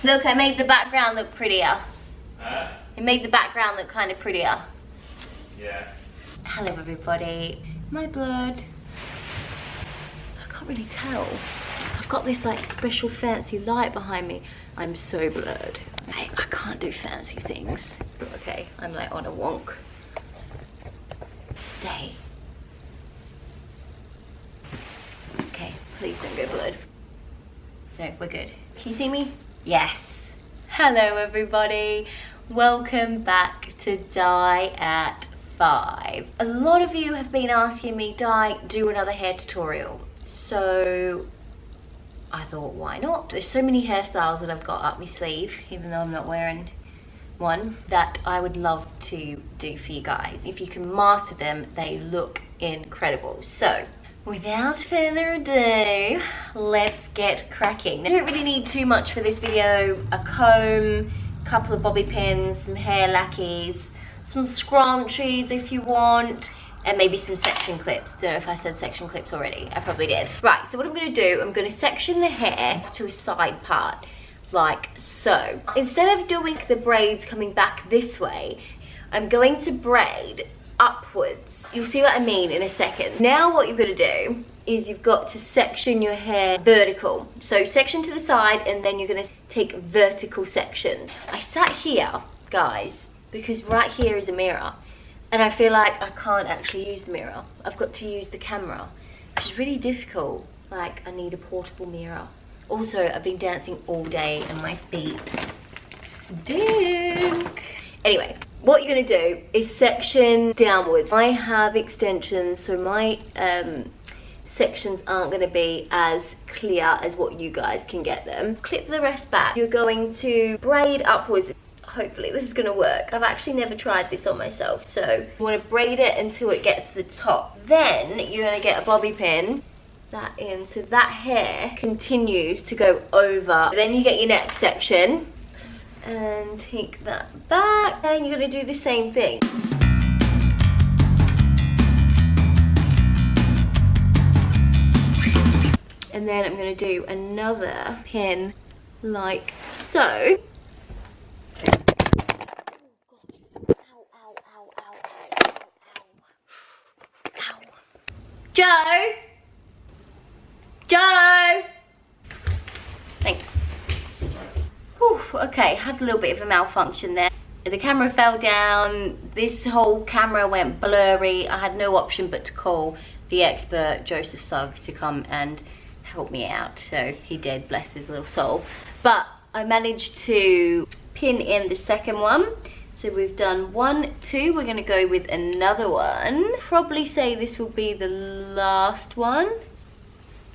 Look, I made the background look prettier. It made the background look kind of prettier. Yeah. Hello everybody. Am I blurred? I can't really tell. I've got this like special fancy light behind me. I'm so blurred. I can't do fancy things. Okay, I'm like on a wonk. Stay. Okay, please don't go blurred. No, we're good. Can you see me? Yes. Hello everybody. Welcome back to Dye at 5. A lot of you have been asking me, Dye, do another hair tutorial. So I thought, why not? There's so many hairstyles that I've got up my sleeve, even though I'm not wearing one, that I would love to do for you guys. If you can master them, they look incredible. So without further ado, let's get cracking. I don't really need too much for this video. A comb, a couple of bobby pins, some hair lackeys, some scrunchies if you want, and maybe some section clips. Don't know if I said section clips already. I probably did. Right, so what I'm gonna do, I'm gonna section the hair to a side part, like so. Instead of doing the braids coming back this way, I'm going to braid upwards. You'll see what I mean in a second. Now what you're gonna do is you've got to section your hair vertical. So section to the side, and then you're gonna take vertical section. I sat here, guys, because right here is a mirror. And I feel like I can't actually use the mirror. I've got to use the camera, which is really difficult. Like, I need a portable mirror. Also, I've been dancing all day and my feet stink. Anyway, what you're gonna do is section downwards. I have extensions, so my sections aren't gonna be as clear as what you guys can get them. Clip the rest back. You're going to braid upwards. Hopefully this is gonna work. I've actually never tried this on myself. So you wanna braid it until it gets to the top. Then you're gonna get a bobby pin, that in, so that hair continues to go over. Then you get your next section and take that back, and you're gonna do the same thing. And then I'm gonna do another pin like so. Joe? Joe? Thanks. Whew, okay, had a little bit of a malfunction there. The camera fell down, this whole camera went blurry. I had no option but to call the expert, Joseph Sugg, to come and help me out. So he did, bless his little soul. But I managed to pin in the second one. So we've done 1, 2, we're gonna go with another one. Probably say this will be the last one.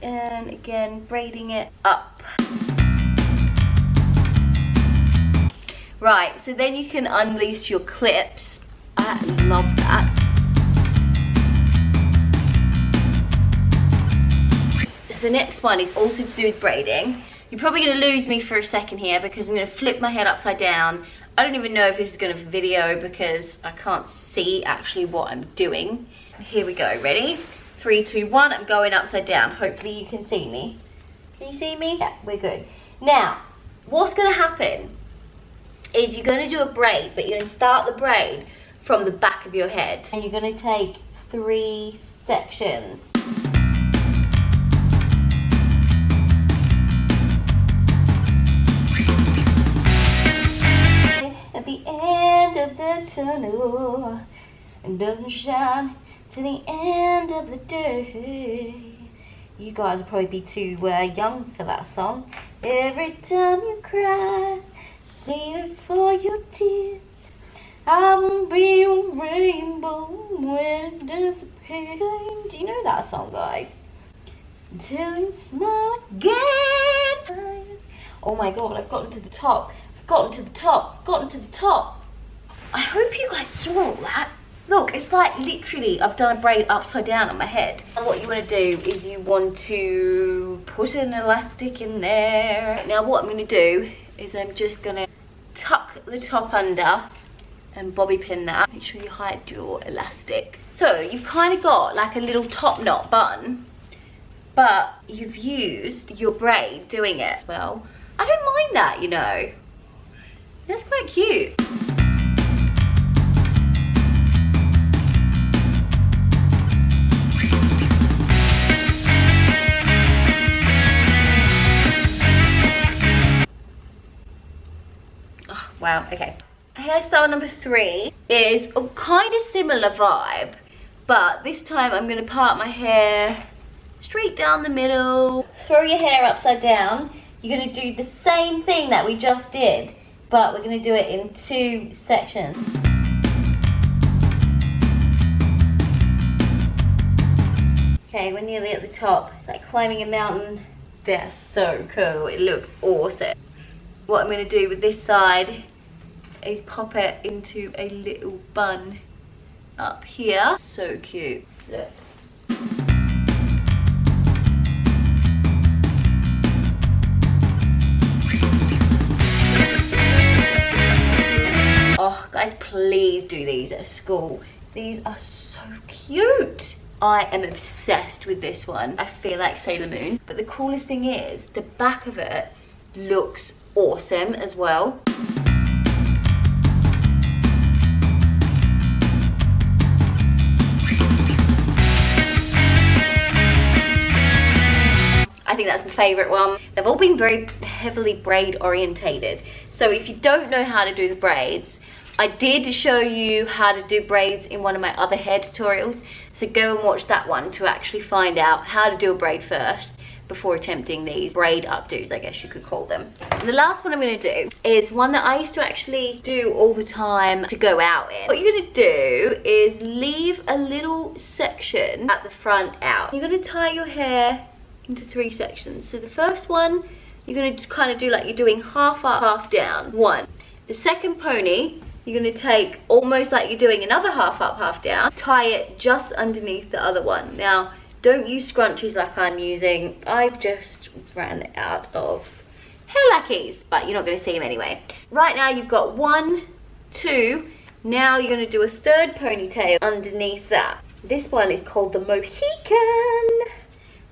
And again, braiding it up. Right, so then you can unleash your clips. I love that. So the next one is also to do with braiding. You're probably gonna lose me for a second here because I'm gonna flip my head upside down. I don't even know if this is gonna video because I can't see actually what I'm doing. Here we go, ready? 3, 2, 1, I'm going upside down. Hopefully you can see me. Can you see me? Yeah, we're good. Now, what's gonna happen is you're gonna do a braid, but you're gonna start the braid from the back of your head. And you're gonna take 3 sections. At the end of the tunnel, and doesn't shine to the end of the day. You guys will probably be too young for that song. Every time you cry, save it for your tears. I will be your rainbow when it disappears. Do you know that song, guys? Until you smile again. Oh my god, I've gotten to the top. Gotten to the top, gotten to the top. I hope you guys saw all that. Look, it's like literally I've done a braid upside down on my head. And what you want to do is you want to put an elastic in there. Now what I'm going to do is I'm just going to tuck the top under and bobby pin that. Make sure you hide your elastic. So you've kind of got like a little top knot bun, but you've used your braid doing it. Well, I don't mind that, you know. That's quite cute. Oh, wow, okay. Hairstyle number 3 is a kind of similar vibe, but this time I'm going to part my hair straight down the middle. Throw your hair upside down. You're going to do the same thing that we just did, but we're going to do it in 2 sections. Okay, we're nearly at the top. It's like climbing a mountain. They're so cool. It looks awesome. What I'm going to do with this side is pop it into a little bun up here. So cute. Look. Oh, guys, please do these at school. These are so cute. I am obsessed with this one. I feel like Sailor Moon. But the coolest thing is, the back of it looks awesome as well. I think that's my favourite one. They've all been very heavily braid orientated. So if you don't know how to do the braids, I did show you how to do braids in one of my other hair tutorials. So go and watch that one to actually find out how to do a braid first before attempting these braid updos, I guess you could call them. And the last one I'm going to do is one that I used to actually do all the time to go out in. What you're going to do is leave a little section at the front out. You're going to tie your hair into 3 sections. So the first one, you're going to kind of do like you're doing half up, half down. 1. The second pony, you're going to take almost like you're doing another half up, half down. Tie it just underneath the other one. Now, don't use scrunchies like I'm using. I've just ran out of hair lackeys, but you're not going to see them anyway. Right now you've got 1, 2. Now you're going to do a 3rd ponytail underneath that. This one is called the Mohican.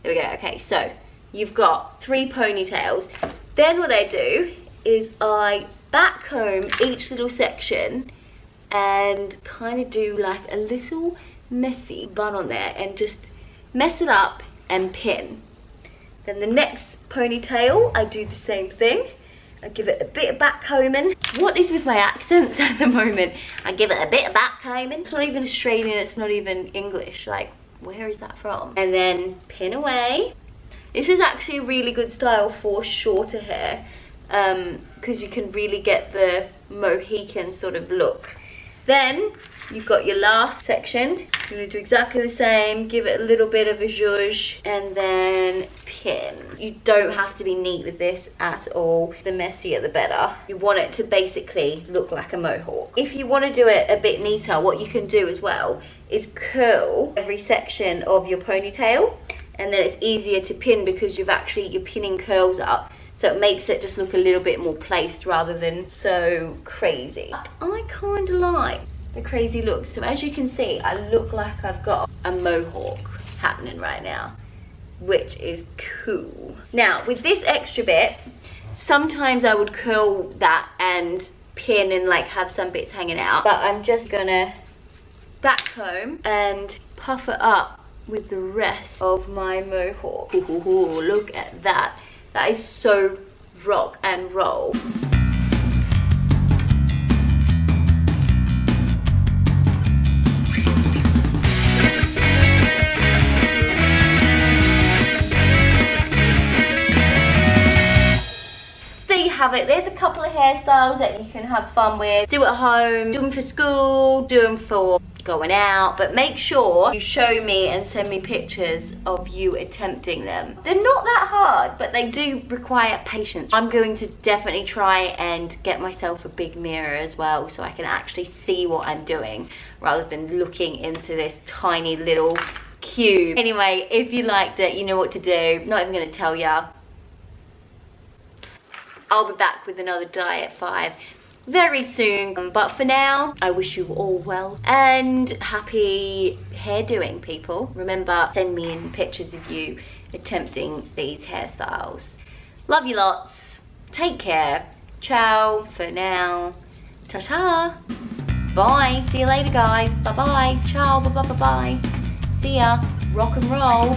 There we go. Okay, so you've got 3 ponytails. Then what I do is I back comb each little section and kind of do like a little messy bun on there and just mess it up and pin. Then the next ponytail, I do the same thing. I give it a bit of back combing. What is with my accents at the moment? I give it a bit of back combing. It's not even Australian, it's not even English. Like, where is that from? And then pin away. This is actually a really good style for shorter hair because you can really get the Mohican sort of look. Then you've got your last section. You're going to do exactly the same, give it a little bit of a zhuzh and then pin. You don't have to be neat with this at all. The messier the better. You want it to basically look like a mohawk. If you want to do it a bit neater, what you can do as well is curl every section of your ponytail, and then it's easier to pin because you're pinning curls up. So it makes it just look a little bit more placed rather than so crazy. But I kind of like the crazy look. So as you can see, I look like I've got a mohawk happening right now, which is cool. Now with this extra bit, sometimes I would curl that and pin and like have some bits hanging out, but I'm just gonna back comb and puff it up with the rest of my mohawk. Ooh, look at that. That is so rock and roll. There you have it. There's a couple of hairstyles that you can have fun with. Do at home, do them for school, do them for going out, but make sure you show me and send me pictures of you attempting them. They're not that hard, but they do require patience. I'm going to definitely try and get myself a big mirror as well so I can actually see what I'm doing rather than looking into this tiny little cube. Anyway, if you liked it, you know what to do. Not even going to tell ya. I'll be back with another Diy at 5 very soon, but for now I wish you all well and happy hair doing, people. Remember, send me in pictures of you attempting these hairstyles. Love you lots. take care. Ciao for now. Ta-ta. Bye. See you later, guys. Bye-bye. Ciao. Bye-bye. Bye-bye. See ya. Rock and roll.